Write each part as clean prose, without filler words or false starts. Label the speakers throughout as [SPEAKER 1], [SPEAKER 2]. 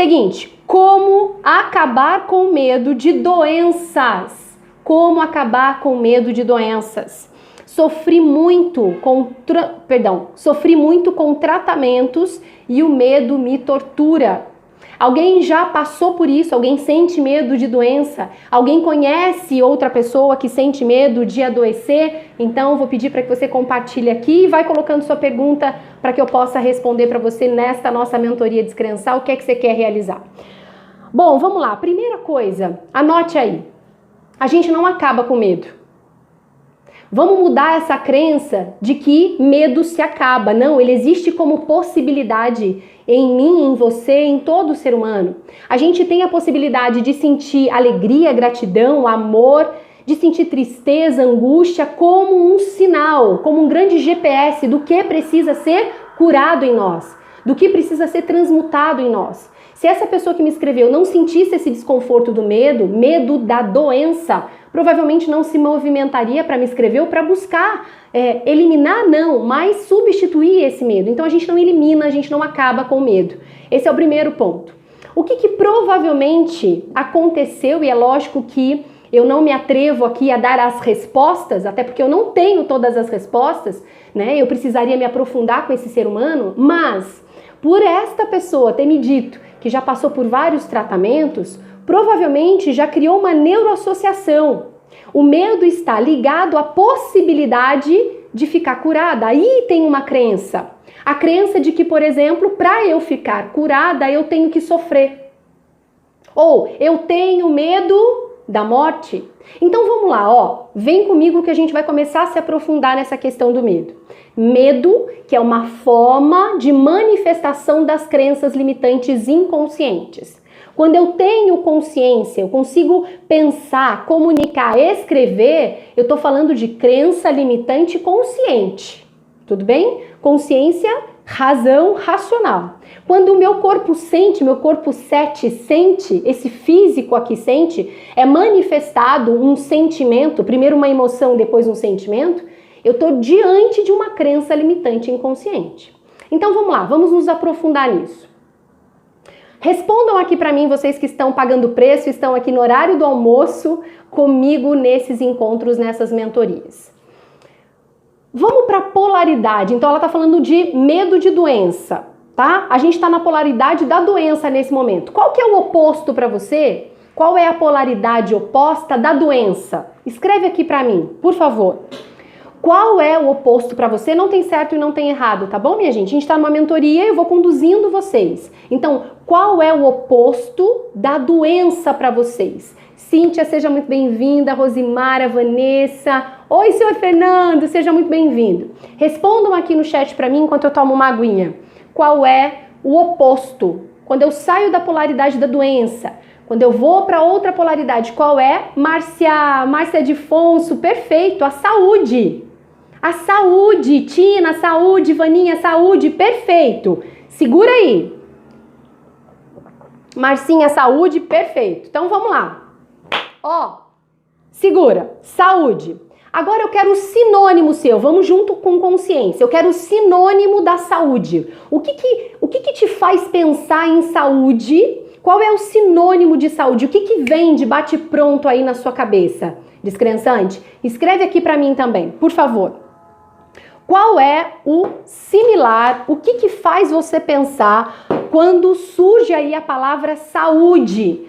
[SPEAKER 1] Seguinte, como acabar com o medo de doenças? Como acabar com o medo de doenças? Sofri muito com tratamentos e o medo me tortura. Alguém já passou por isso? Alguém sente medo de doença? Alguém conhece outra pessoa que sente medo de adoecer? Então, vou pedir para que você compartilhe aqui e vai colocando sua pergunta para que eu possa responder para você nesta nossa mentoria Descrençar o que é que você quer realizar. Bom, vamos lá. Primeira coisa, anote aí. A gente não acaba com medo. Vamos mudar essa crença de que medo se acaba. Não, ele existe como possibilidade em mim, em você, em todo ser humano. A gente tem a possibilidade de sentir alegria, gratidão, amor, de sentir tristeza, angústia como um sinal, como um grande GPS do que precisa ser curado em nós, do que precisa ser transmutado em nós. Se essa pessoa que me escreveu não sentisse esse desconforto do medo, medo da doença, provavelmente não se movimentaria para me escrever ou para buscar eliminar, não, mas substituir esse medo. Então a gente não elimina, a gente não acaba com o medo. Esse é o primeiro ponto. O que provavelmente aconteceu, e é lógico que eu não me atrevo aqui a dar as respostas, até porque eu não tenho todas as respostas, né? Eu precisaria me aprofundar com esse ser humano, mas por esta pessoa ter me dito que já passou por vários tratamentos, provavelmente já criou uma neuroassociação. O medo está ligado à possibilidade de ficar curada. Aí tem uma crença. A crença de que, por exemplo, para eu ficar curada, eu tenho que sofrer. Ou eu tenho medo da morte. Então vamos lá, ó. Vem comigo que a gente vai começar a se aprofundar nessa questão do medo. Medo, que é uma forma de manifestação das crenças limitantes inconscientes. Quando eu tenho consciência, eu consigo pensar, comunicar, escrever, eu estou falando de crença limitante consciente. Tudo bem? Consciência, razão, racional. Quando o meu corpo sente, meu corpo 7 sente, esse físico aqui sente, é manifestado um sentimento, primeiro uma emoção, depois um sentimento, eu estou diante de uma crença limitante inconsciente. Então vamos lá, vamos nos aprofundar nisso. Respondam aqui para mim, vocês que estão pagando preço, estão aqui no horário do almoço comigo nesses encontros, nessas mentorias. Vamos para a polaridade. Então ela está falando de medo de doença, tá? A gente está na polaridade da doença nesse momento. Qual que é o oposto para você? Qual é a polaridade oposta da doença? Escreve aqui para mim, por favor. Qual é o oposto para você? Não tem certo e não tem errado, tá bom, minha gente? A gente está numa mentoria e eu vou conduzindo vocês. Então, qual é o oposto da doença para vocês? Cíntia, seja muito bem-vinda. Rosimara, Vanessa. Oi, senhor Fernando, seja muito bem-vindo. Respondam aqui no chat para mim enquanto eu tomo uma aguinha. Qual é o oposto? Quando eu saio da polaridade da doença, quando eu vou para outra polaridade, qual é? Márcia Difonso, perfeito, a saúde. A saúde, Tina, saúde, Vaninha, saúde, perfeito. Segura aí. Marcinha, saúde, perfeito. Então vamos lá. Ó, segura, saúde. Agora eu quero o sinônimo seu, vamos junto com consciência. Eu quero o sinônimo da saúde. O que te faz pensar em saúde? Qual é o sinônimo de saúde? O que vem de bate-pronto aí na sua cabeça? Descrençante? Escreve aqui para mim também, por favor. Qual é o similar? O que faz você pensar quando surge aí a palavra saúde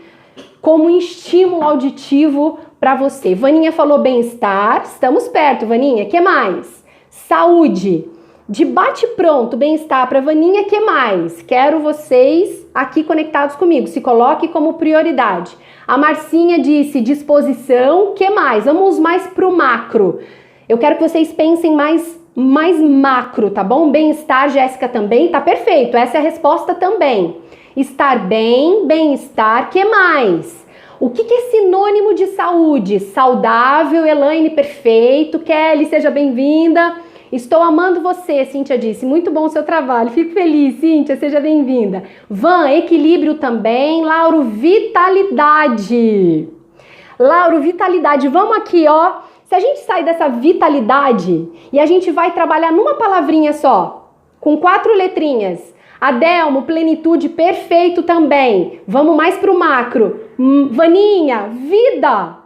[SPEAKER 1] como estímulo auditivo para você? Vaninha falou bem-estar, estamos perto, Vaninha. Que mais? Saúde. De bate-pronto, bem-estar para Vaninha, que mais? Quero vocês aqui conectados comigo, se coloque como prioridade. A Marcinha disse disposição, que mais? Vamos mais pro macro. Eu quero que vocês pensem mais macro, tá bom? Bem-estar, Jéssica também, tá perfeito, essa é a resposta também. Estar bem, bem-estar, que mais? O que é sinônimo de saúde? Saudável, Elaine, perfeito. Kelly, seja bem-vinda. Estou amando você, Cíntia disse. Muito bom o seu trabalho. Fico feliz, Cíntia, seja bem-vinda. Van, equilíbrio também. Lauro, vitalidade. Lauro, vitalidade. Vamos aqui, ó. Se a gente sair dessa vitalidade e a gente vai trabalhar numa palavrinha só, com 4 letrinhas, Adelmo, plenitude, perfeito também. Vamos mais pro macro. Vaninha, vida.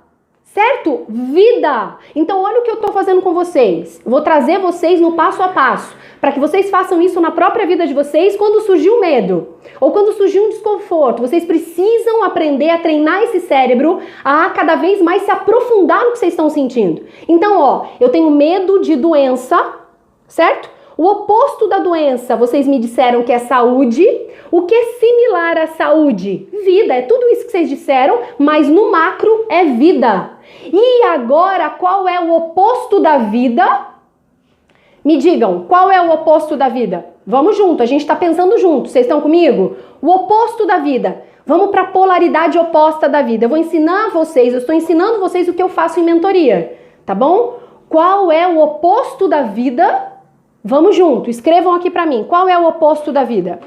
[SPEAKER 1] Certo? Vida. Então, olha o que eu tô fazendo com vocês. Vou trazer vocês no passo a passo, para que vocês façam isso na própria vida de vocês quando surgir o medo, ou quando surgir um desconforto. Vocês precisam aprender a treinar esse cérebro a cada vez mais se aprofundar no que vocês estão sentindo. Então, ó, eu tenho medo de doença, certo? O oposto da doença, vocês me disseram que é saúde. O que é similar à saúde? Vida. É tudo isso que vocês disseram, mas no macro é vida. E agora, qual é o oposto da vida? Me digam, qual é o oposto da vida? Vamos junto, a gente está pensando junto. Vocês estão comigo? O oposto da vida. Vamos para a polaridade oposta da vida. Eu vou ensinar vocês, eu estou ensinando vocês o que eu faço em mentoria, tá bom? Qual é o oposto da vida? Vamos junto, escrevam aqui para mim. Qual é o oposto da vida?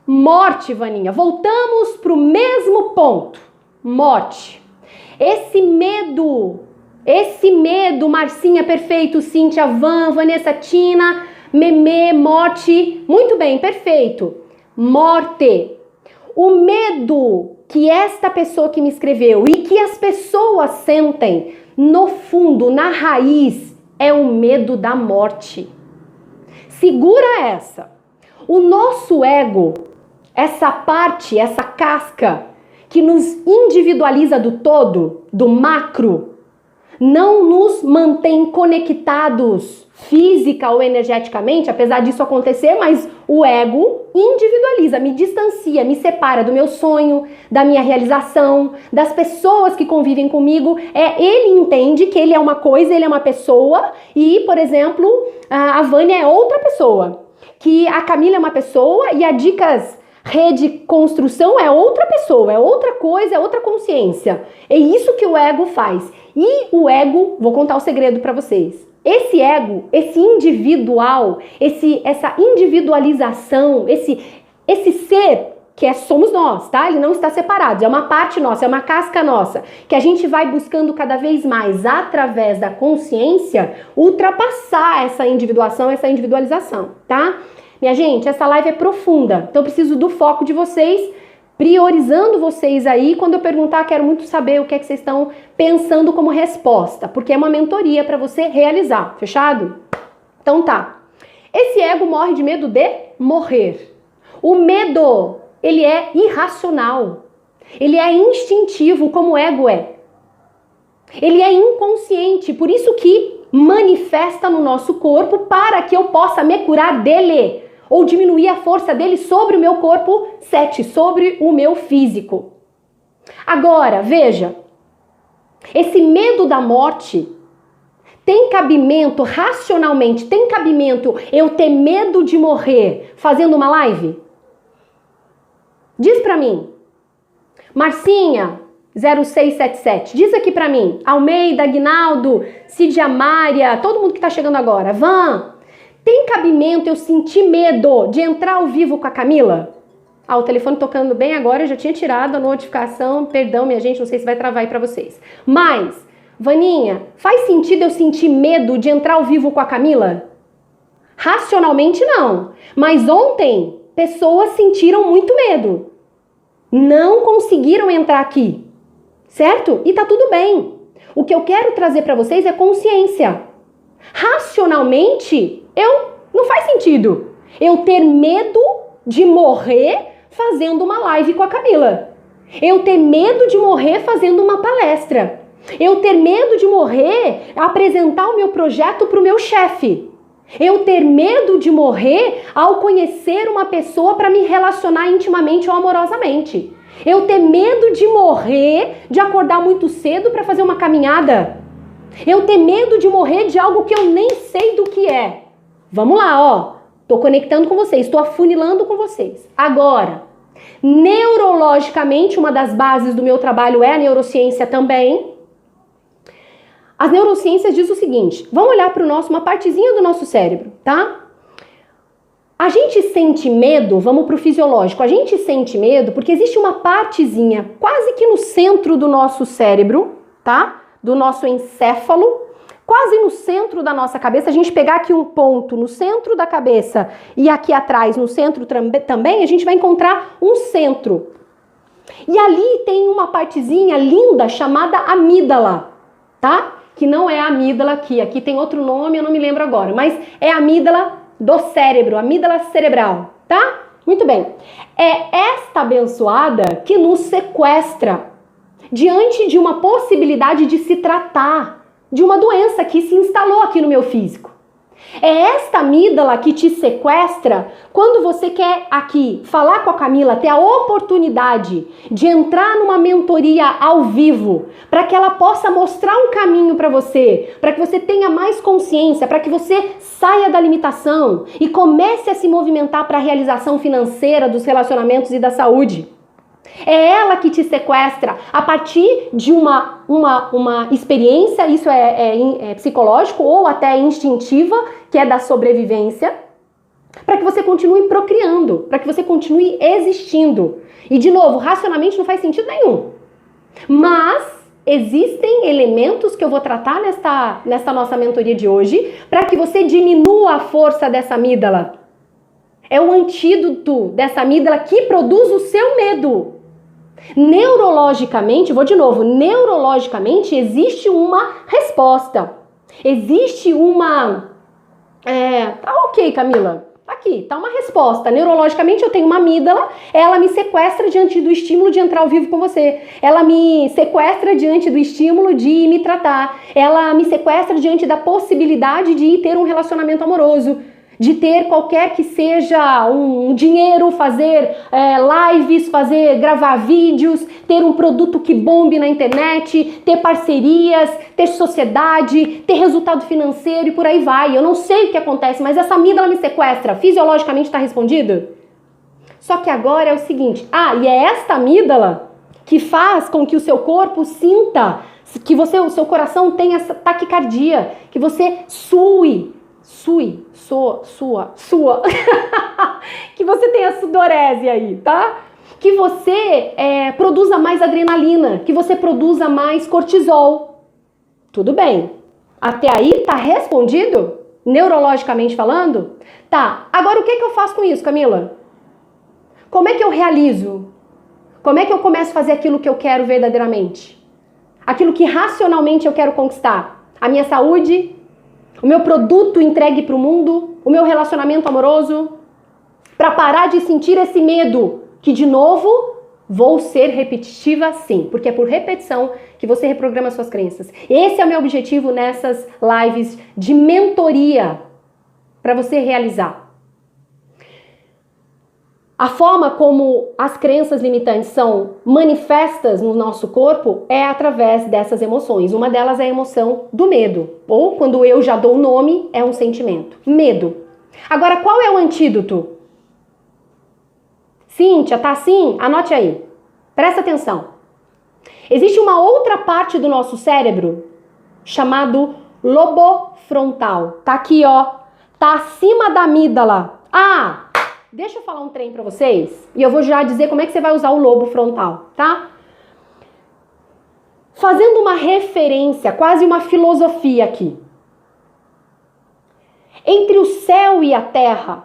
[SPEAKER 1] Morte, Vaninha. Voltamos para o mesmo ponto. Morte. Esse medo, Marcinha, perfeito, Cíntia, Van, Vanessa, Tina, Memê, morte. Muito bem, perfeito. Morte. O medo que esta pessoa que me escreveu e que as pessoas sentem, no fundo, na raiz, é o medo da morte. Segura essa. O nosso ego, essa parte, essa casca que nos individualiza do todo, do macro, não nos mantém conectados física ou energeticamente, apesar disso acontecer, mas o ego individualiza, me distancia, me separa do meu sonho, da minha realização, das pessoas que convivem comigo. Ele entende que ele é uma coisa, ele é uma pessoa e, por exemplo, a Vânia é outra pessoa, que a Camila é uma pessoa e a Dicas Rede Construção é outra pessoa, é outra coisa, é outra consciência. É isso que o ego faz. E o ego, vou contar o segredo para vocês. Esse ego, esse individual, essa individualização, esse ser que somos nós, tá? Ele não está separado, é uma parte nossa, é uma casca nossa, que a gente vai buscando cada vez mais, através da consciência, ultrapassar essa individuação, essa individualização, tá? Minha gente, essa live é profunda, então eu preciso do foco de vocês, priorizando vocês aí. Quando eu perguntar, quero muito saber o que é que vocês estão pensando como resposta, porque é uma mentoria para você realizar, fechado? Então tá. Esse ego morre de medo de morrer. O medo, ele é irracional. Ele é instintivo, como o ego é. Ele é inconsciente, por isso que manifesta no nosso corpo para que eu possa me curar dele, ou diminuir a força dele sobre o meu corpo 7, sobre o meu físico. Agora, veja, esse medo da morte tem cabimento racionalmente, tem cabimento eu ter medo de morrer fazendo uma live? Diz pra mim. Marcinha, 0677, diz aqui pra mim. Almeida, Aguinaldo, Cidia Mária, todo mundo que tá chegando agora. Van, tem cabimento eu sentir medo de entrar ao vivo com a Camila? O telefone tocando bem agora, eu já tinha tirado a notificação. Perdão, minha gente, não sei se vai travar aí pra vocês. Mas, Vaninha, faz sentido eu sentir medo de entrar ao vivo com a Camila? Racionalmente não. Mas ontem, pessoas sentiram muito medo. Não conseguiram entrar aqui. Certo? E tá tudo bem. O que eu quero trazer pra vocês é consciência. Racionalmente, não faz sentido eu ter medo de morrer fazendo uma live com a Camila. Eu ter medo de morrer fazendo uma palestra. Eu ter medo de morrer apresentar o meu projeto para o meu chefe. Eu ter medo de morrer ao conhecer uma pessoa para me relacionar intimamente ou amorosamente. Eu ter medo de morrer de acordar muito cedo para fazer uma caminhada. Eu ter medo de morrer de algo que eu nem sei do que é. Vamos lá, ó. Tô conectando com vocês, tô afunilando com vocês. Agora, neurologicamente, uma das bases do meu trabalho é a neurociência também. As neurociências diz o seguinte, vamos olhar para uma partezinha do nosso cérebro, tá? A gente sente medo, vamos para o fisiológico, a gente sente medo porque existe uma partezinha quase que no centro do nosso cérebro, tá? Do nosso encéfalo, quase no centro da nossa cabeça, a gente pegar aqui um ponto no centro da cabeça e aqui atrás, no centro também, a gente vai encontrar um centro. E ali tem uma partezinha linda chamada amígdala, tá? Que não é a amígdala aqui tem outro nome, eu não me lembro agora, mas é a amígdala do cérebro, amígdala cerebral, tá? Muito bem. É esta abençoada que nos sequestra diante de uma possibilidade de se tratar de uma doença que se instalou aqui no meu físico. É esta amígdala que te sequestra quando você quer aqui falar com a Camila, ter a oportunidade de entrar numa mentoria ao vivo, para que ela possa mostrar um caminho para você, para que você tenha mais consciência, para que você saia da limitação e comece a se movimentar para a realização financeira dos relacionamentos e da saúde. É ela que te sequestra a partir de uma experiência, isso é psicológico ou até instintiva, que é da sobrevivência, para que você continue procriando, para que você continue existindo. E de novo, racionalmente não faz sentido nenhum. Mas existem elementos que eu vou tratar nesta nossa mentoria de hoje, para que você diminua a força dessa amígdala. É o antídoto dessa amígdala que produz o seu medo. Neurologicamente, vou de novo, neurologicamente existe uma resposta. Existe uma... tá ok, Camila. Aqui, tá uma resposta. Neurologicamente eu tenho uma amígdala, ela me sequestra diante do estímulo de entrar ao vivo com você. Ela me sequestra diante do estímulo de me tratar. Ela me sequestra diante da possibilidade de ter um relacionamento amoroso, de ter qualquer que seja um dinheiro, fazer lives, gravar vídeos, ter um produto que bombe na internet, ter parcerias, ter sociedade, ter resultado financeiro e por aí vai. Eu não sei o que acontece, mas essa amígdala me sequestra. Fisiologicamente está respondido? Só que agora é o seguinte, e é esta amígdala que faz com que o seu corpo sinta, que o seu coração tenha essa taquicardia, que você sua. Que você tenha sudorese aí, tá? Que você produza mais adrenalina, que você produza mais cortisol. Tudo bem. Até aí tá respondido? Neurologicamente falando? Tá. Agora o que eu faço com isso, Camila? Como é que eu realizo? Como é que eu começo a fazer aquilo que eu quero verdadeiramente? Aquilo que racionalmente eu quero conquistar? A minha saúde? O meu produto entregue para o mundo, o meu relacionamento amoroso, para parar de sentir esse medo, que de novo vou ser repetitiva sim, porque é por repetição que você reprograma suas crenças. Esse é o meu objetivo nessas lives de mentoria para você realizar. A forma como as crenças limitantes são manifestas no nosso corpo é através dessas emoções. Uma delas é a emoção do medo, ou quando eu já dou o nome, é um sentimento. Medo. Agora, qual é o antídoto? Cíntia, tá assim? Anote aí. Presta atenção. Existe uma outra parte do nosso cérebro chamado lobo frontal. Tá aqui, ó. Tá acima da amígdala. Deixa eu falar um trem pra vocês e eu vou já dizer como é que você vai usar o lobo frontal, tá? Fazendo uma referência, quase uma filosofia aqui. Entre o céu e a terra,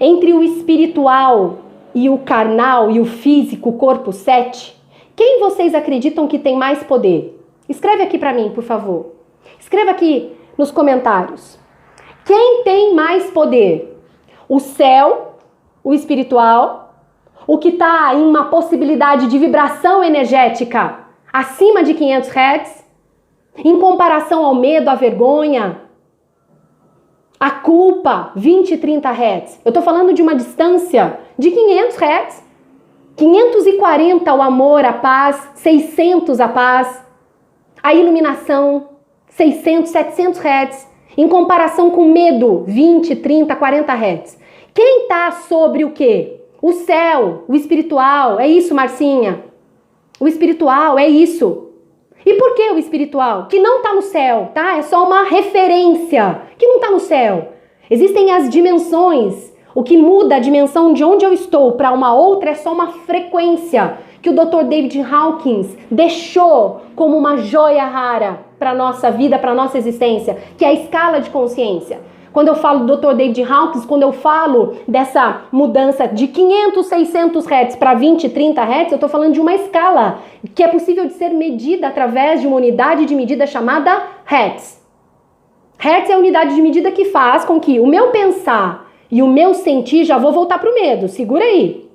[SPEAKER 1] entre o espiritual e o carnal e o físico, o corpo 7, quem vocês acreditam que tem mais poder? Escreve aqui pra mim, por favor. Escreva aqui nos comentários. Quem tem mais poder? O céu, o espiritual, o que está em uma possibilidade de vibração energética acima de 500 Hz, em comparação ao medo, à vergonha, a culpa, 20 e 30 Hz. Eu estou falando de uma distância de 500 Hz, 540 o amor, a paz, 600 a paz, a iluminação, 600, 700 Hz, em comparação com medo, 20, 30, 40 Hz. Quem está sobre o quê? O céu, o espiritual. É isso, Marcinha? O espiritual, é isso. E por que o espiritual? Que não está no céu, tá? É só uma referência. Que não está no céu. Existem as dimensões. O que muda a dimensão de onde eu estou para uma outra é só uma frequência que o Dr. David Hawkins deixou como uma joia rara. para a nossa vida, para a nossa existência, que é a escala de consciência. Quando eu falo do Dr. David Hawkins, quando eu falo dessa mudança de 500, 600 Hz para 20, 30 Hz, eu estou falando de uma escala que é possível de ser medida através de uma unidade de medida chamada Hertz. Hertz é a unidade de medida que faz com que o meu pensar e o meu sentir, já vou voltar para o medo, segura aí,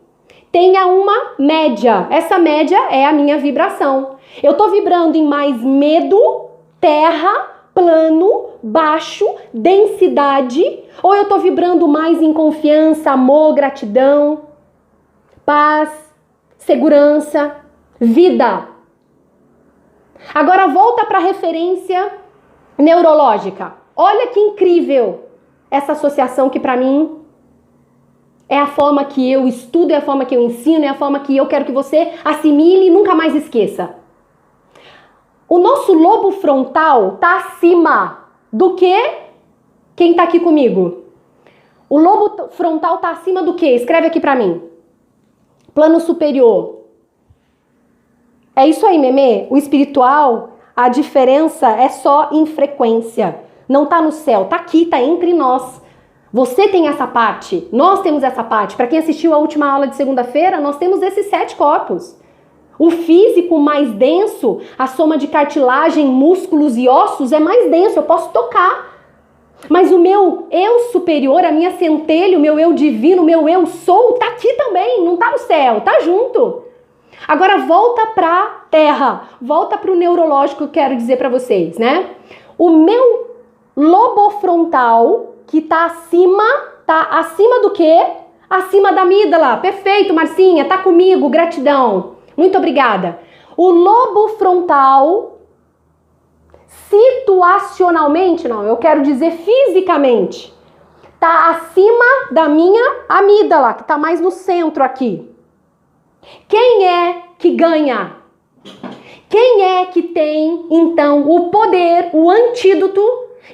[SPEAKER 1] tenha uma média. Essa média é a minha vibração. Eu estou vibrando em mais medo, terra, plano, baixo, densidade, ou eu tô vibrando mais em confiança, amor, gratidão, paz, segurança, vida. Agora volta para a referência neurológica. Olha que incrível essa associação que para mim é a forma que eu estudo, é a forma que eu ensino, é a forma que eu quero que você assimile e nunca mais esqueça. O nosso lobo frontal está acima do que? Quem está aqui comigo? O lobo frontal está acima do que? Escreve aqui para mim. Plano superior. É isso aí, Memê. O espiritual, a diferença é só em frequência. Não está no céu, está aqui, está entre nós. Você tem essa parte, nós temos essa parte. Para quem assistiu a última aula de segunda-feira, nós temos esses 7 corpos. O físico mais denso, a soma de cartilagem, músculos e ossos é mais denso, eu posso tocar. Mas o meu eu superior, a minha centelha, o meu eu divino, o meu eu sou, tá aqui também, não tá no céu, tá junto. Agora volta pra terra, volta pro neurológico que eu quero dizer pra vocês, né? O meu lobo frontal, que tá acima do quê? Acima da amígdala. Perfeito, Marcinha, tá comigo, gratidão. Muito obrigada. O lobo frontal, situacionalmente, não, eu quero dizer fisicamente, tá acima da minha amígdala, que tá mais no centro aqui. Quem é que ganha? Quem é que tem, então, o poder, o antídoto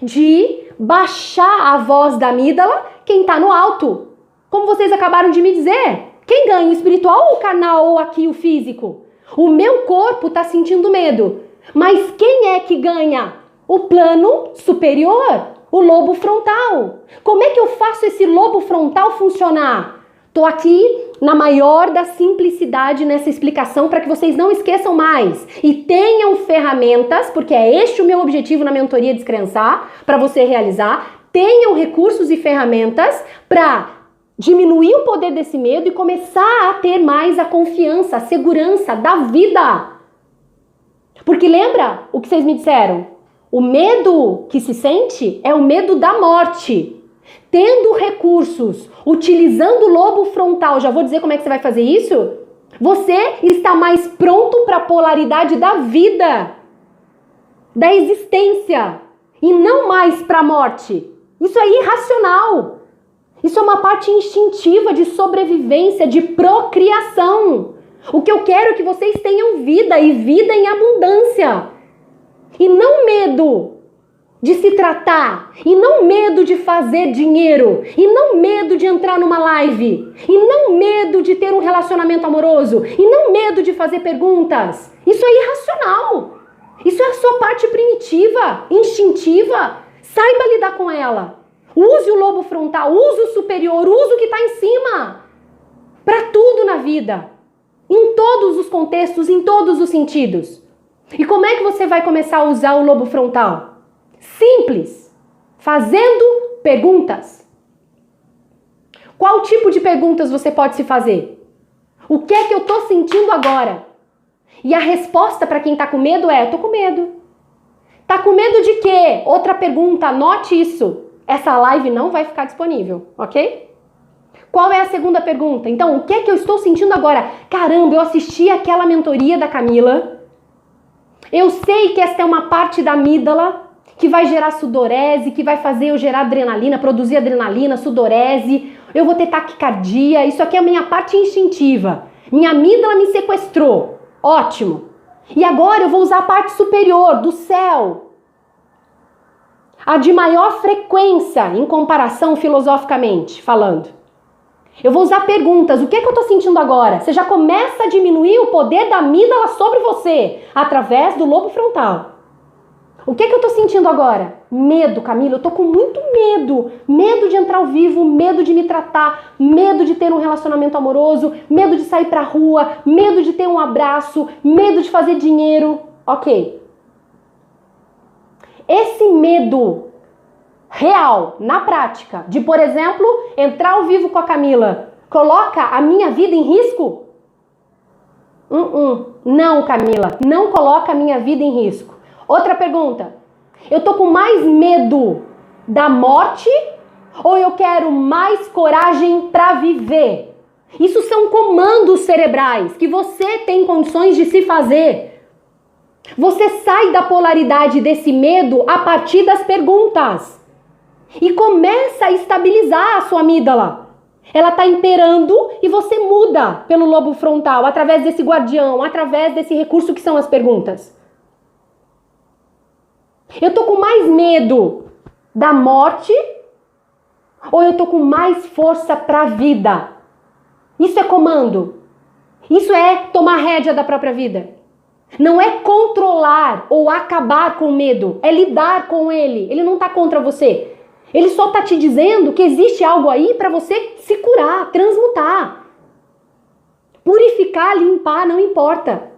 [SPEAKER 1] de baixar a voz da amígdala? Quem tá no alto. Como vocês acabaram de me dizer. Quem ganha, o espiritual ou o carnal ou aqui o físico? O meu corpo está sentindo medo. Mas quem é que ganha? O plano superior, o lobo frontal. Como é que eu faço esse lobo frontal funcionar? Estou aqui na maior da simplicidade nessa explicação para que vocês não esqueçam mais. E tenham ferramentas, porque é este o meu objetivo na mentoria Descrençar, para você realizar. Tenham recursos e ferramentas para diminuir o poder desse medo e começar a ter mais a confiança, a segurança da vida. Porque lembra o que vocês me disseram? O medo que se sente é o medo da morte. Tendo recursos, utilizando o lobo frontal, já vou dizer como é que você vai fazer isso? Você está mais pronto para a polaridade da vida, da existência, e não mais para a morte. Isso é irracional. Isso é uma parte instintiva de sobrevivência, de procriação. O que eu quero é que vocês tenham vida e vida em abundância. E não medo de se tratar, e não medo de fazer dinheiro, e não medo de entrar numa live, e não medo de ter um relacionamento amoroso, e não medo de fazer perguntas. Isso é irracional. Isso é a sua parte primitiva, instintiva. Saiba lidar com ela. Use o lobo frontal, use o superior, use o que está em cima. Para tudo na vida. Em todos os contextos, em todos os sentidos. E como é que você vai começar a usar o lobo frontal? Simples. Fazendo perguntas. Qual tipo de perguntas você pode se fazer? O que é que eu estou sentindo agora? E a resposta para quem está com medo é: eu estou com medo. Tá com medo de quê? Outra pergunta, anote isso. Essa live não vai ficar disponível, ok? Qual é a segunda pergunta? Então, o que é que eu estou sentindo agora? Caramba, eu assisti aquela mentoria da Camila. Eu sei que esta é uma parte da amígdala que vai gerar sudorese, que vai fazer eu gerar adrenalina, produzir adrenalina, sudorese. Eu vou ter taquicardia. Isso aqui é a minha parte instintiva. Minha amígdala me sequestrou. Ótimo. E agora eu vou usar a parte superior, do céu. A de maior frequência em comparação filosoficamente falando. Eu vou usar perguntas. O que é que eu estou sentindo agora? Você já começa a diminuir o poder da amígdala sobre você através do lobo frontal. O que eu tô sentindo agora? Medo, Camila. Eu tô com muito medo. Medo de entrar ao vivo, medo de me tratar, medo de ter um relacionamento amoroso, medo de sair pra rua, medo de ter um abraço, medo de fazer dinheiro. Ok. Esse medo real, na prática, de, por exemplo, entrar ao vivo com a Camila, coloca a minha vida em risco? Não, Camila, não coloca a minha vida em risco. Outra pergunta. Eu tô com mais medo da morte ou eu quero mais coragem para viver? Isso são comandos cerebrais que você tem condições de se fazer. Você sai da polaridade desse medo a partir das perguntas e começa a estabilizar a sua amígdala. Ela está imperando e você muda pelo lobo frontal, através desse guardião, através desse recurso que são as perguntas. Eu tô com mais medo da morte ou eu tô com mais força para a vida? Isso é comando. Isso é tomar rédea da própria vida. Não é controlar ou acabar com o medo, é lidar com ele. Ele não está contra você. Ele só está te dizendo que existe algo aí para você se curar, transmutar. Purificar, limpar, não importa.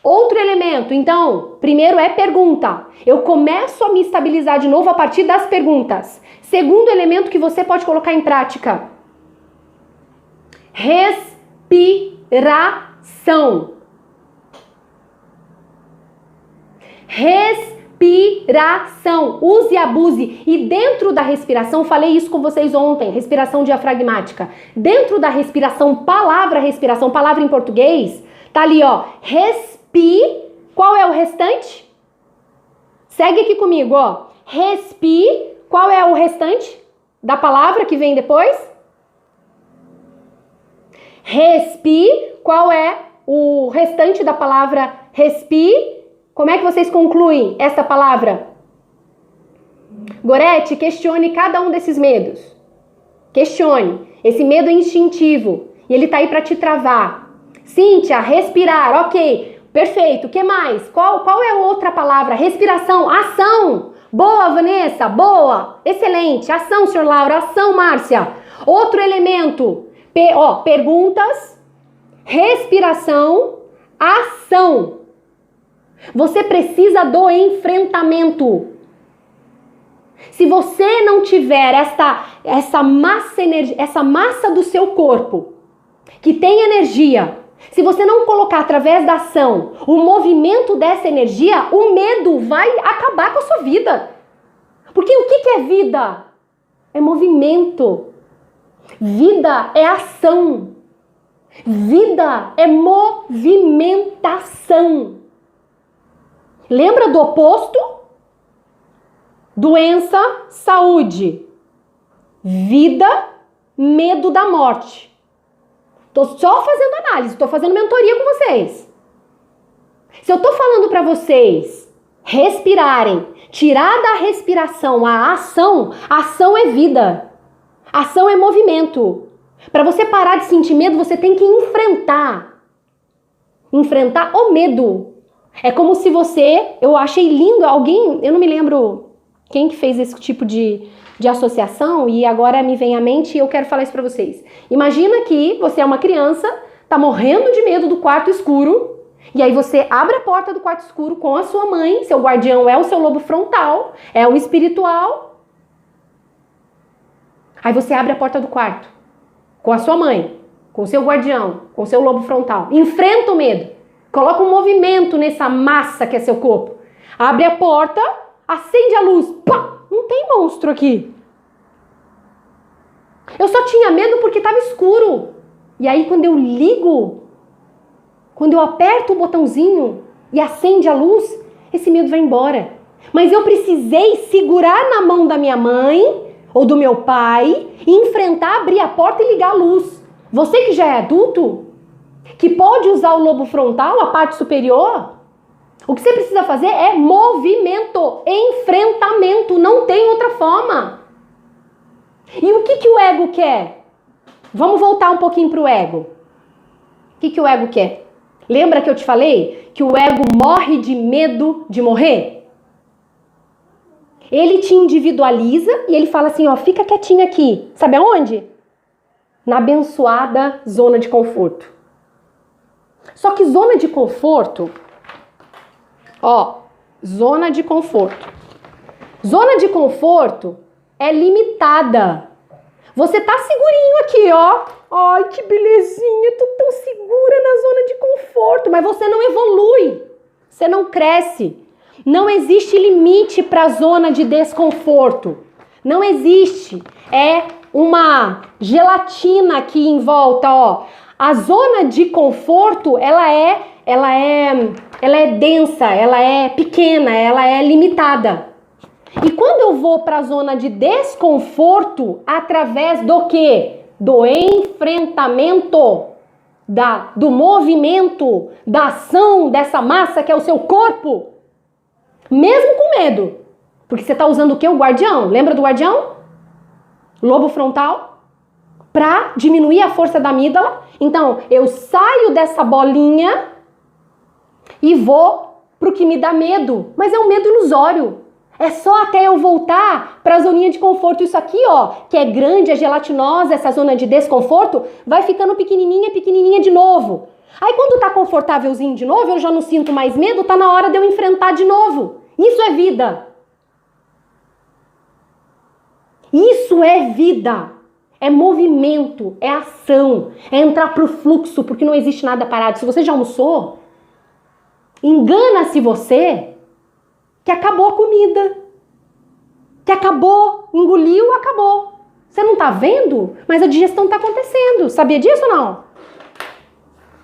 [SPEAKER 1] Outro elemento, então, primeiro é pergunta. Eu começo a me estabilizar de novo a partir das perguntas. Segundo elemento que você pode colocar em prática. Respiração. Respiração. Use e abuse. E dentro da respiração, falei isso com vocês ontem, respiração diafragmática. Dentro da respiração, palavra em português, tá ali, ó. Qual é o restante? Segue aqui comigo, ó. Qual é o restante da palavra que vem depois? Qual é o restante da palavra Como é que vocês concluem essa palavra? Gorete, questione cada um desses medos. Questione. Esse medo é instintivo e ele tá aí para te travar. Cíntia, respirar, ok. Perfeito. O que mais? Qual é a outra palavra? Respiração, ação. Boa, Vanessa, boa. Excelente. Ação, senhor Laura. Ação, Márcia. Outro elemento. Perguntas, respiração, ação. Você precisa do enfrentamento. Se você não tiver essa massa do seu corpo que tem energia, se você não colocar através da ação o movimento dessa energia, o medo vai acabar com a sua vida. Porque o que é vida? É movimento. Vida é ação. Vida é movimentação. Lembra do oposto? Doença, saúde. Vida, medo da morte. Tô só fazendo análise, tô fazendo mentoria com vocês. Se eu tô falando para vocês respirarem, tirar da respiração a ação é vida. Ação é movimento. Para você parar de sentir medo, você tem que enfrentar o medo. É como se eu achei lindo, eu não me lembro quem que fez esse tipo de associação e agora me vem à mente e eu quero falar isso pra vocês. Imagina que você é uma criança, tá morrendo de medo do quarto escuro e aí você abre a porta do quarto escuro com a sua mãe, seu guardião é o seu lobo frontal, é o espiritual. Aí você abre a porta do quarto com a sua mãe, com o seu guardião, com o seu lobo frontal. Enfrenta o medo. Coloca um movimento nessa massa que é seu corpo. Abre a porta, acende a luz. Pá! Não tem monstro aqui. Eu só tinha medo porque estava escuro. E aí quando eu ligo, quando eu aperto o botãozinho e acende a luz, esse medo vai embora. Mas eu precisei segurar na mão da minha mãe ou do meu pai, enfrentar, abrir a porta e ligar a luz. Você que já é adulto, que pode usar o lobo frontal, a parte superior, o que você precisa fazer é movimento, enfrentamento, não tem outra forma. E o que o ego quer? Vamos voltar um pouquinho para o ego. O que o ego quer? Lembra que eu te falei que o ego morre de medo de morrer? Ele te individualiza e ele fala assim, ó, fica quietinho aqui. Sabe aonde? Na abençoada zona de conforto. Só que zona de conforto, ó, zona de conforto. Zona de conforto é limitada. Você tá segurinho aqui, ó. Ai, que belezinha, tô tão segura na zona de conforto. Mas você não evolui, você não cresce. Não existe limite para a zona de desconforto. Não existe. É uma gelatina aqui em volta, ó. A zona de conforto, ela é densa, ela é pequena, ela é limitada. E quando eu vou para a zona de desconforto, através do quê? Do enfrentamento, do movimento, da ação dessa massa que é o seu corpo, mesmo com medo. Porque você está usando o quê? O guardião. Lembra do guardião? Lobo frontal. Para diminuir a força da amígdala. Então, eu saio dessa bolinha e vou pro que me dá medo. Mas é um medo ilusório. É só até eu voltar para a zoninha de conforto. Isso aqui, ó, que é grande, é gelatinosa, essa zona de desconforto, vai ficando pequenininha de novo. Aí quando tá confortávelzinho de novo, eu já não sinto mais medo, tá na hora de eu enfrentar de novo. Isso é vida. Isso é vida. É movimento, é ação, é entrar pro fluxo, porque não existe nada parado. Se você já almoçou, engana-se você que acabou a comida, que acabou, engoliu, acabou. Você não tá vendo? Mas a digestão tá acontecendo. Sabia disso ou não?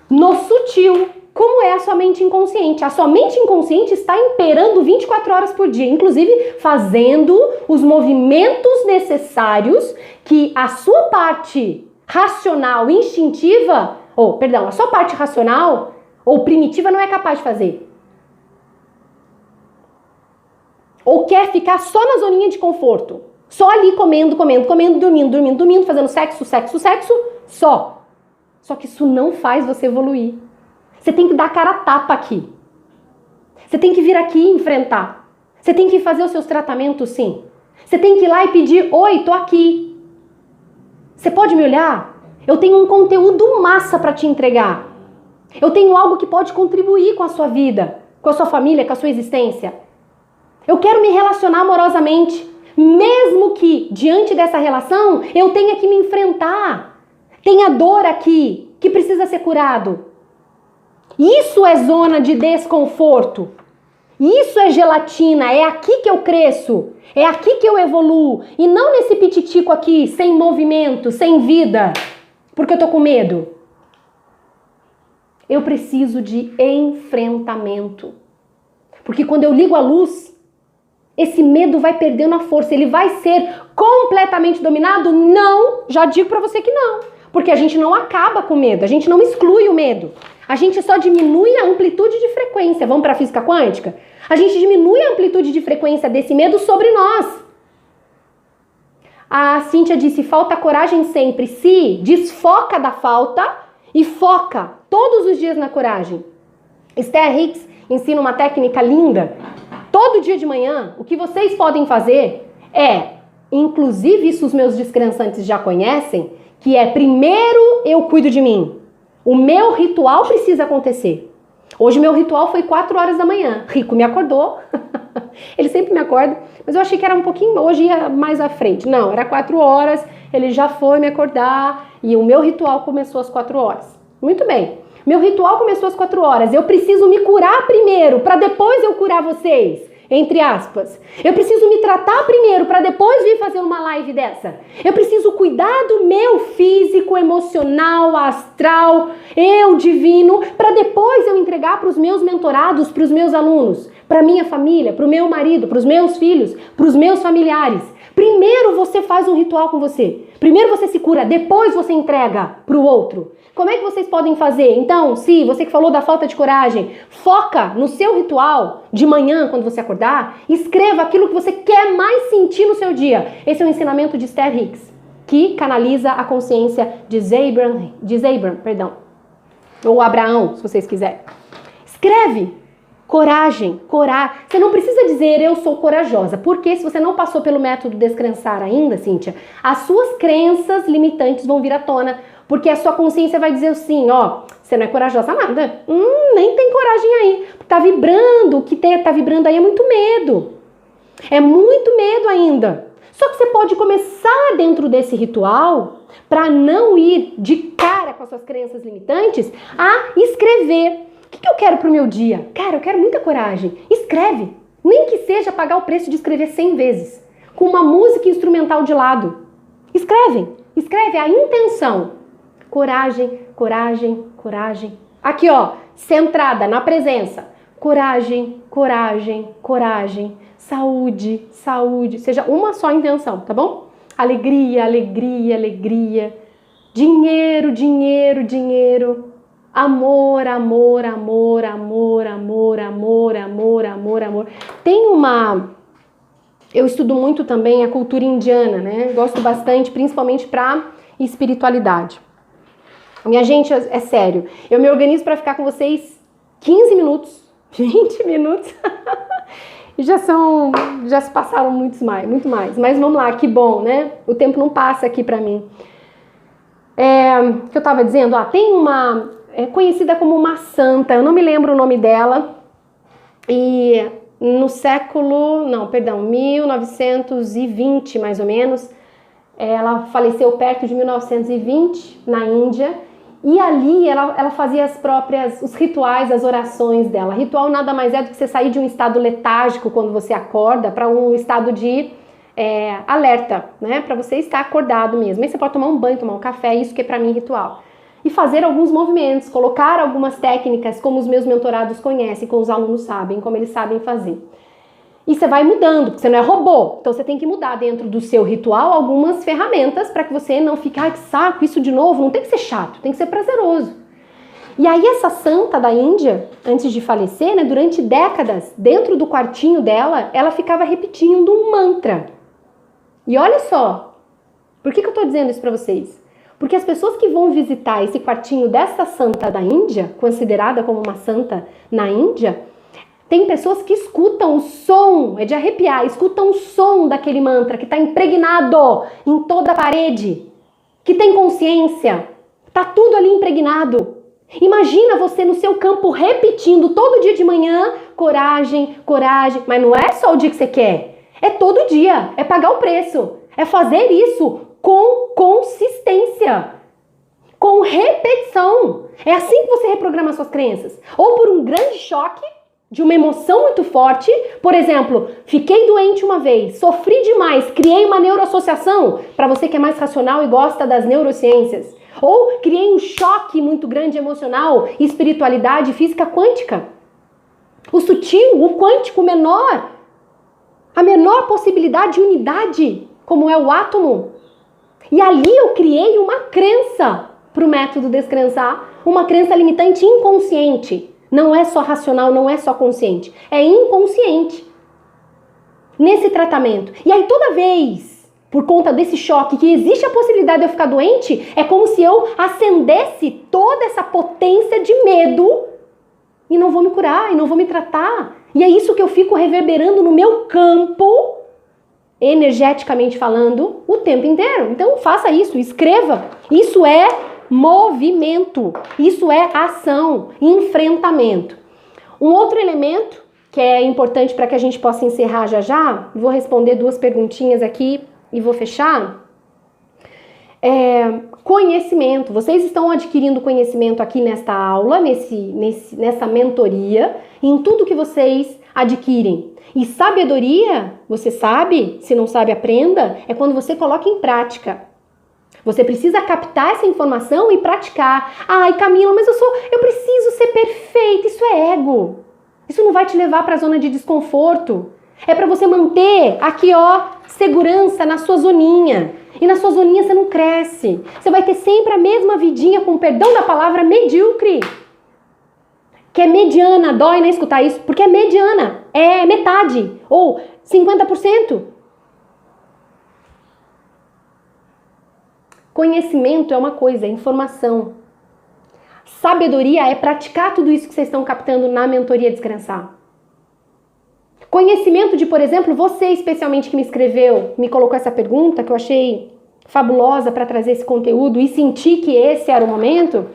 [SPEAKER 1] No sutil, como é a sua mente inconsciente? A sua mente inconsciente está imperando 24 horas por dia, inclusive fazendo os movimentos necessários que a sua parte racional, instintiva, a sua parte racional ou primitiva não é capaz de fazer. Ou quer ficar só na zoninha de conforto. Só ali comendo, dormindo, fazendo sexo, só. Só que isso não faz você evoluir. Você tem que dar cara a tapa aqui. Você tem que vir aqui e enfrentar. Você tem que fazer os seus tratamentos, sim. Você tem que ir lá e pedir, oi, tô aqui. Você pode me olhar? Eu tenho um conteúdo massa para te entregar. Eu tenho algo que pode contribuir com a sua vida, com a sua família, com a sua existência. Eu quero me relacionar amorosamente, mesmo que diante dessa relação eu tenha que me enfrentar. Tenha dor aqui que precisa ser curado. Isso é zona de desconforto. Isso é gelatina, é aqui que eu cresço, é aqui que eu evoluo. E não nesse pititico aqui, sem movimento, sem vida, porque eu tô com medo. Eu preciso de enfrentamento. Porque quando eu ligo a luz, esse medo vai perdendo a força. Ele vai ser completamente dominado? Não, já digo pra você que não. Porque a gente não acaba com o medo, a gente não exclui o medo. A gente só diminui a amplitude de frequência. Vamos para a física quântica? A gente diminui a amplitude de frequência desse medo sobre nós. A Cíntia disse, falta coragem sempre. Se desfoca da falta e foca todos os dias na coragem. Esther Hicks ensina uma técnica linda. Todo dia de manhã, o que vocês podem fazer é, inclusive isso os meus descrençantes já conhecem, que é primeiro eu cuido de mim. O meu ritual precisa acontecer. Hoje meu ritual foi 4 horas da manhã. Rico me acordou. Ele sempre me acorda, mas eu achei que era um pouquinho, hoje ia mais à frente. Não, era 4 horas, ele já foi me acordar e o meu ritual começou às 4 horas. Muito bem. Meu ritual começou às 4 horas. Eu preciso me curar primeiro, para depois eu curar vocês. Entre aspas. Eu preciso me tratar primeiro para depois vir fazer uma live dessa. Eu preciso cuidar do meu físico, emocional, astral, eu divino, para depois eu entregar para os meus mentorados, para os meus alunos, para minha família, para o meu marido, para os meus filhos, para os meus familiares. Primeiro você faz um ritual com você. Primeiro você se cura, depois você entrega para o outro. Como é que vocês podem fazer? Então, se você que falou da falta de coragem, foca no seu ritual de manhã, quando você acordar, escreva aquilo que você quer mais sentir no seu dia. Esse é o ensinamento de Esther Hicks, que canaliza a consciência de Zabram. Ou Abraão, se vocês quiserem. Escreve. Coragem, coragem. Você não precisa dizer eu sou corajosa, porque se você não passou pelo método Descrençar ainda, Cíntia, as suas crenças limitantes vão vir à tona, porque a sua consciência vai dizer assim, ó, você não é corajosa nada, nem tem coragem aí, tá vibrando, o que tá vibrando aí é muito medo ainda. Só que você pode começar dentro desse ritual, para não ir de cara com as suas crenças limitantes, a escrever. O que eu quero pro meu dia? Cara, eu quero muita coragem. Escreve. Nem que seja pagar o preço de escrever 100 vezes. Com uma música instrumental de lado. Escreve. Escreve a intenção. Coragem, coragem, coragem. Aqui, ó. Centrada na presença. Coragem, coragem, coragem. Saúde, saúde. Seja uma só intenção, tá bom? Alegria, alegria, alegria. Dinheiro, dinheiro, dinheiro. Amor, amor, amor, amor, amor, amor, amor, amor, amor. Tem uma... Eu estudo muito também a cultura indiana, né? Gosto bastante, principalmente para espiritualidade. Minha gente, é sério. Eu me organizo para ficar com vocês 15 minutos, 20 minutos. E já se passaram muito mais. Mas vamos lá, que bom, né? O tempo não passa aqui para mim. O que eu tava dizendo? Tem uma... conhecida como uma santa, eu não me lembro o nome dela, e no 1920 mais ou menos, ela faleceu perto de 1920 na Índia, e ali ela fazia os rituais, as orações dela. Ritual nada mais é do que você sair de um estado letárgico quando você acorda para um estado de alerta, né? Para você estar acordado mesmo. Aí você pode tomar um banho, tomar um café, isso que é para mim ritual. E fazer alguns movimentos, colocar algumas técnicas como os meus mentorados conhecem, como os alunos sabem, como eles sabem fazer. E você vai mudando, porque você não é robô, então você tem que mudar dentro do seu ritual algumas ferramentas para que você não fique, ai que saco, isso de novo, não tem que ser chato, tem que ser prazeroso. E aí essa santa da Índia, antes de falecer, né, durante décadas, dentro do quartinho dela, ela ficava repetindo um mantra. E olha só, por que eu estou dizendo isso para vocês? Porque as pessoas que vão visitar esse quartinho dessa santa da Índia, considerada como uma santa na Índia, tem pessoas que escutam o som, é de arrepiar, escutam o som daquele mantra que está impregnado em toda a parede, que tem consciência, está tudo ali impregnado. Imagina você no seu campo repetindo todo dia de manhã, coragem, coragem, mas não é só o dia que você quer, é todo dia, é pagar o preço, é fazer isso com consistência, com repetição. É assim que você reprograma suas crenças. Ou por um grande choque, de uma emoção muito forte, por exemplo, fiquei doente uma vez, sofri demais, criei uma neuroassociação, para você que é mais racional e gosta das neurociências. Ou criei um choque muito grande emocional, espiritualidade, física quântica. O sutil, o quântico menor, a menor possibilidade de unidade, como é o átomo. E ali eu criei uma crença para o método Descrençar, uma crença limitante inconsciente. Não é só racional, não é só consciente, é inconsciente. Nesse tratamento. E aí toda vez, por conta desse choque, que existe a possibilidade de eu ficar doente, é como se eu acendesse toda essa potência de medo e não vou me curar, e não vou me tratar. E é isso que eu fico reverberando no meu campo, energeticamente falando, o tempo inteiro. Então faça isso, escreva. Isso é movimento, isso é ação, enfrentamento. Um outro elemento que é importante para que a gente possa encerrar já, vou responder 2 perguntinhas aqui e vou fechar. Conhecimento. Vocês estão adquirindo conhecimento aqui nesta aula, nessa mentoria, em tudo que vocês adquirem. E sabedoria, você sabe, se não sabe, aprenda, é quando você coloca em prática. Você precisa captar essa informação e praticar. Ai, Camila, mas eu preciso ser perfeita. Isso é ego. Isso não vai te levar para a zona de desconforto. É para você manter aqui, ó, segurança na sua zoninha. E na sua zoninha você não cresce. Você vai ter sempre a mesma vidinha, com perdão da palavra, medíocre. Que é mediana, dói, né, escutar isso? Porque é mediana, é metade ou 50%. Conhecimento é uma coisa, é informação. Sabedoria é praticar tudo isso que vocês estão captando na mentoria Descrençar. Conhecimento de, por exemplo, você especialmente que me escreveu, me colocou essa pergunta que eu achei fabulosa para trazer esse conteúdo e senti que esse era o momento,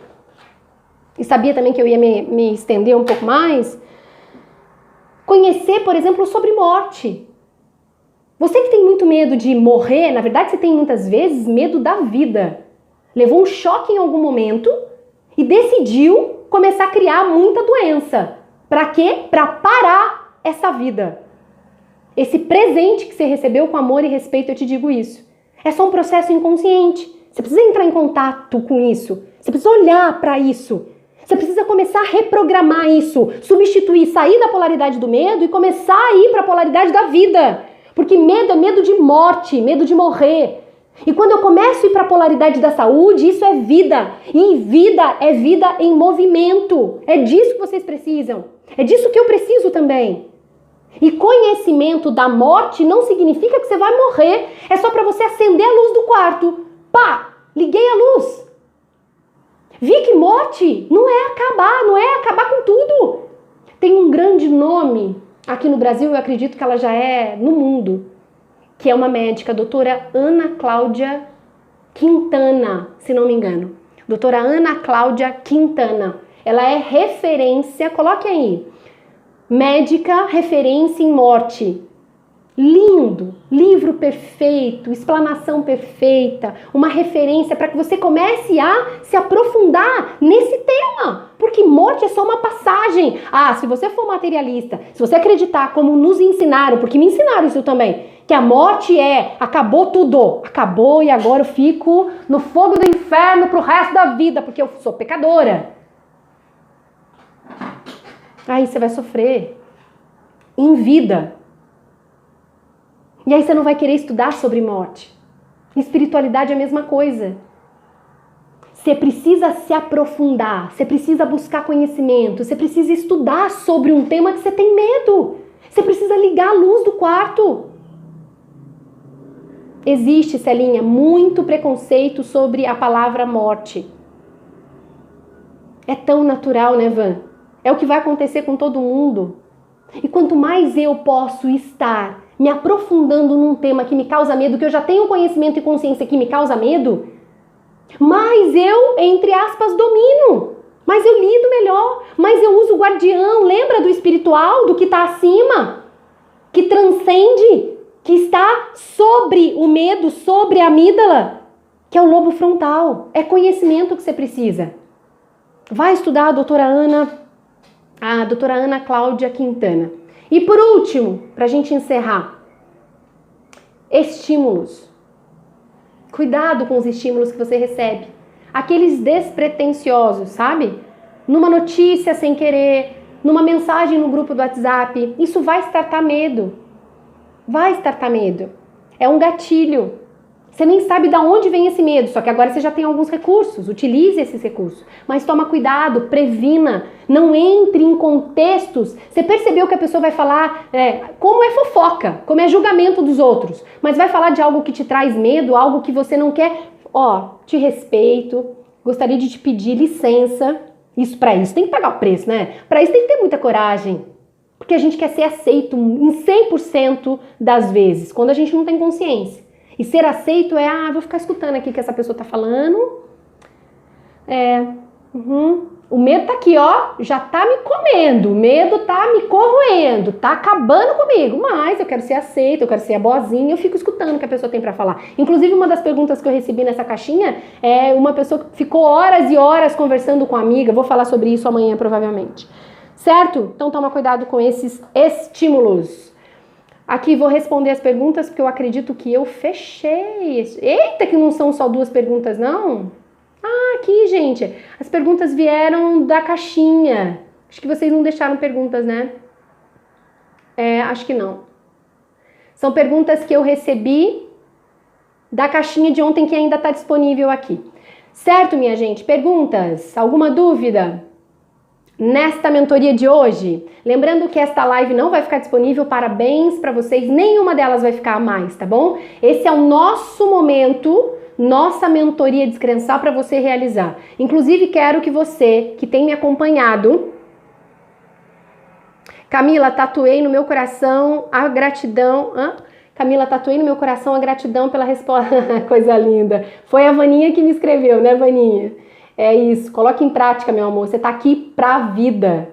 [SPEAKER 1] e sabia também que eu ia me estender um pouco mais. Conhecer, por exemplo, sobre morte. Você que tem muito medo de morrer, na verdade você tem muitas vezes medo da vida. Levou um choque em algum momento e decidiu começar a criar muita doença. Para quê? Para parar essa vida. Esse presente que você recebeu com amor e respeito, eu te digo isso. É só um processo inconsciente. Você precisa entrar em contato com isso. Você precisa olhar para isso. Você precisa começar a reprogramar isso. Substituir, sair da polaridade do medo e começar a ir para a polaridade da vida. Porque medo é medo de morte, medo de morrer. E quando eu começo a ir para a polaridade da saúde, isso é vida. E vida é vida em movimento. É disso que vocês precisam. É disso que eu preciso também. E conhecimento da morte não significa que você vai morrer. É só para você acender a luz do quarto. Pá! Liguei a luz. Vi que morte não é acabar com tudo. Tem um grande nome aqui no Brasil, eu acredito que ela já é no mundo, que é uma médica, a doutora Ana Cláudia Quintana, se não me engano. Doutora Ana Cláudia Quintana. Ela é referência, coloque aí, médica referência em morte. Lindo, livro perfeito, explanação perfeita, uma referência para que você comece a se aprofundar nesse tema, porque morte é só uma passagem. Ah, se você for materialista, se você acreditar como nos ensinaram, porque me ensinaram isso também, que a morte acabou tudo, acabou e agora eu fico no fogo do inferno pro resto da vida, porque eu sou pecadora. Aí você vai sofrer em vida. E aí você não vai querer estudar sobre morte. Espiritualidade é a mesma coisa. Você precisa se aprofundar, você precisa buscar conhecimento, você precisa estudar sobre um tema que você tem medo. Você precisa ligar a luz do quarto. Existe, Celinha, muito preconceito sobre a palavra morte. É tão natural, né, Van? É o que vai acontecer com todo mundo. E quanto mais eu posso estar me aprofundando num tema que me causa medo, que eu já tenho conhecimento e consciência que me causa medo, mais eu, entre aspas, domino. Mais eu lido melhor. Mais eu uso o guardião. Lembra do espiritual, do que está acima? Que transcende, que está sobre o medo, sobre a amígdala, que é o lobo frontal. É conhecimento que você precisa. Vai estudar a doutora Ana Cláudia Quintana. E por último, para a gente encerrar, estímulos. Cuidado com os estímulos que você recebe. Aqueles despretensiosos, sabe? Numa notícia sem querer, numa mensagem no grupo do WhatsApp. Isso vai startar medo. Vai startar medo. É um gatilho. Você nem sabe de onde vem esse medo, só que agora você já tem alguns recursos, utilize esses recursos. Mas toma cuidado, previna, não entre em contextos. Você percebeu que a pessoa vai falar como é fofoca, como é julgamento dos outros, mas vai falar de algo que te traz medo, algo que você não quer. Te respeito, gostaria de te pedir licença. Para isso tem que pagar o preço, né? Para isso tem que ter muita coragem, porque a gente quer ser aceito em 100% das vezes, quando a gente não tem consciência. E ser aceito vou ficar escutando aqui o que essa pessoa tá falando. O medo tá aqui, já tá me comendo. O medo tá me corroendo, tá acabando comigo. Mas eu quero ser aceita, eu quero ser a boazinha, eu fico escutando o que a pessoa tem pra falar. Inclusive, uma das perguntas que eu recebi nessa caixinha é uma pessoa que ficou horas e horas conversando com a amiga. Vou falar sobre isso amanhã, provavelmente. Certo? Então toma cuidado com esses estímulos. Aqui vou responder as perguntas porque eu acredito que eu fechei. Eita, que não são só 2 perguntas, não? Aqui, gente, as perguntas vieram da caixinha. Acho que vocês não deixaram perguntas, né? Acho que não. São perguntas que eu recebi da caixinha de ontem que ainda está disponível aqui. Certo, minha gente? Perguntas? Alguma dúvida? Nesta mentoria de hoje, lembrando que esta live não vai ficar disponível, parabéns para vocês, nenhuma delas vai ficar a mais, tá bom? Esse é o nosso momento nossa mentoria Descrençar para você realizar. Inclusive, quero que você, que tem me acompanhado, Camila, tatuei no meu coração a gratidão. Camila, tatuei no meu coração a gratidão pela resposta. Coisa linda. Foi a Vaninha que me escreveu, né, Vaninha? É isso. Coloque em prática, meu amor. Você tá aqui pra vida.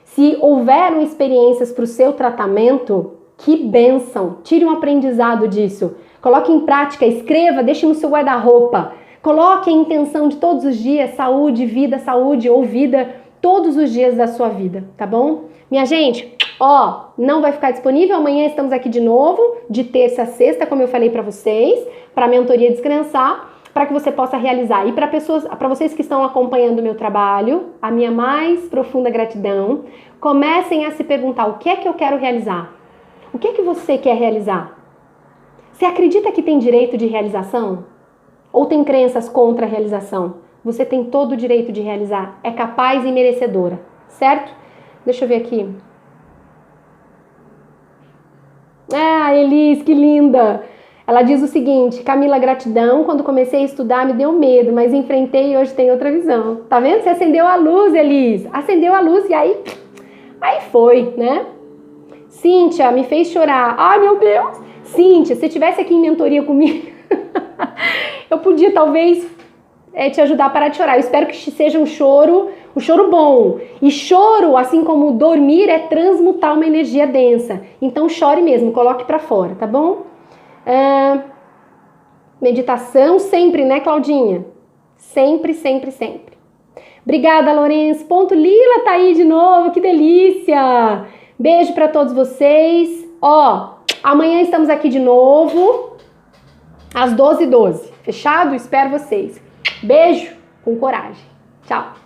[SPEAKER 1] Se houveram experiências para o seu tratamento, que bênção. Tire um aprendizado disso. Coloque em prática, escreva, deixe no seu guarda-roupa. Coloque a intenção de todos os dias, saúde ou vida, todos os dias da sua vida, tá bom? Minha gente, não vai ficar disponível. Amanhã estamos aqui de novo, de terça a sexta, como eu falei para vocês, para a mentoria Descrençar, para que você possa realizar. E para vocês que estão acompanhando o meu trabalho, a minha mais profunda gratidão. Comecem a se perguntar: o que é que eu quero realizar? O que é que você quer realizar? Você acredita que tem direito de realização? Ou tem crenças contra a realização? Você tem todo o direito de realizar. É capaz e merecedora, certo? Deixa eu ver aqui. Elis, que linda! Ela diz o seguinte: Camila, gratidão. Quando comecei a estudar me deu medo, mas enfrentei e hoje tenho outra visão. Tá vendo? Você acendeu a luz, Elis. Acendeu a luz e aí foi, né? Cíntia, me fez chorar. Ai, meu Deus! Cíntia, se você estivesse aqui em mentoria comigo, eu podia talvez te ajudar a parar de chorar. Eu espero que seja um choro bom. E choro, assim como dormir, é transmutar uma energia densa. Então chore mesmo, coloque pra fora, tá bom? Meditação sempre, né, Claudinha? Sempre, sempre, sempre. Obrigada, Lourenço. Ponto Lila tá aí de novo, que delícia! Beijo pra todos vocês. Amanhã estamos aqui de novo, às 12h12. Fechado? Espero vocês. Beijo com coragem. Tchau.